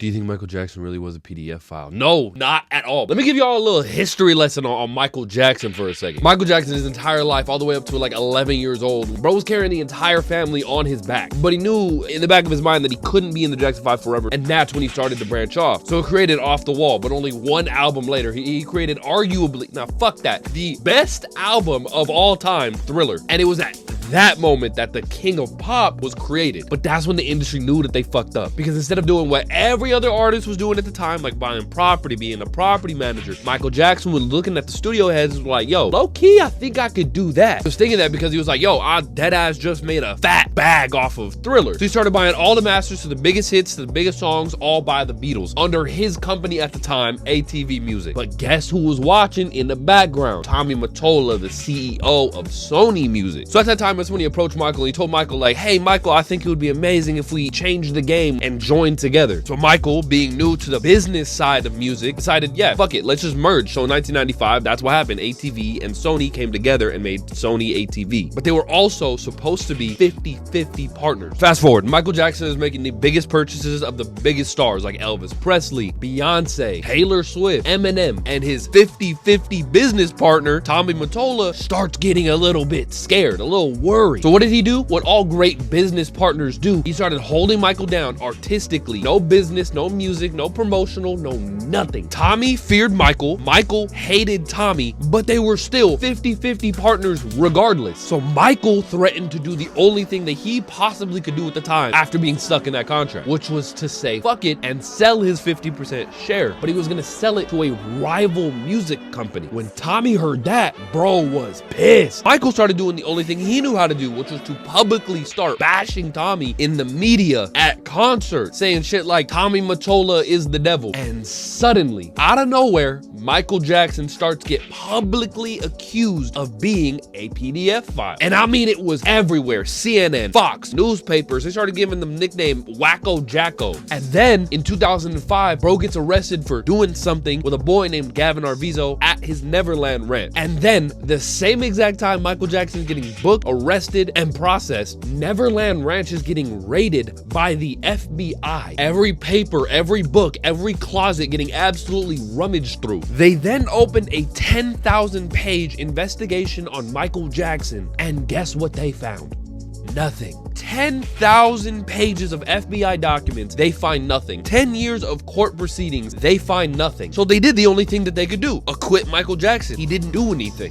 Do you think Michael Jackson really was a PDF file? No, not at all. Let me give y'all a little history lesson on Michael Jackson for a second. Michael Jackson, his entire life, all the way up to like 11 years old, bro was carrying the entire family on his back. But he knew in the back of his mind that he couldn't be in the Jackson 5 forever, and that's when he started to branch off. So he created Off the Wall, but only one album later, he created arguably, now fuck that, the best album of all time, Thriller. And it was at that moment that the king of pop was created. But that's when the industry knew that they fucked up, because instead of doing what every other artist was doing at the time, like buying property, being a property manager, Michael Jackson was looking at the studio heads and was like, yo, low key, I think I could do that. He was thinking that because he was like, yo, I deadass just made a fat bag off of Thriller. So he started buying all the masters to the biggest hits, to the biggest songs, all by the Beatles, under his company at the time, ATV Music. But guess who was watching in the background? Tommy Mottola, the CEO of Sony Music. So at that time, that's when he approached Michael and he told Michael, like, hey, Michael, I think it would be amazing if we changed the game and joined together. So Michael, being new to the business side of music, decided, yeah, fuck it, let's just merge. So in 1995, that's what happened. ATV and Sony came together and made Sony ATV. But they were also supposed to be 50-50 partners. Fast forward, Michael Jackson is making the biggest purchases of the biggest stars like Elvis Presley, Beyonce, Taylor Swift, Eminem, and his 50-50 business partner, Tommy Mottola, starts getting a little bit scared, a little worried. So what did he do? What all great business partners do. He started holding Michael down artistically. No business, no music, no promotional, no nothing. Tommy feared Michael. Michael hated Tommy, but they were still 50-50 partners regardless. So Michael threatened to do the only thing that he possibly could do at the time after being stuck in that contract, which was to say fuck it and sell his 50% share. But he was gonna sell it to a rival music company. When Tommy heard that, bro was pissed. Michael started doing the only thing he knew how to do, which was to publicly start bashing Tommy in the media, at concerts, saying shit like Tommy Mottola is the devil. And suddenly, out of nowhere, Michael Jackson starts to get publicly accused of being a PDF file. And I mean, it was everywhere. CNN, Fox, newspapers, they started giving them nickname Wacko Jacko. And then in 2005, bro gets arrested for doing something with a boy named Gavin Arvizo at his Neverland Ranch. And then the same exact time Michael Jackson's getting booked, arrested, and processed, Neverland Ranch is getting raided by the FBI. Every paper, every book, every closet getting absolutely rummaged through. They then opened a 10,000-page investigation on Michael Jackson, and guess what they found? Nothing. 10,000 pages of FBI documents, they find nothing. 10 years of court proceedings, they find nothing. So they did the only thing that they could do, acquit Michael Jackson. He didn't do anything.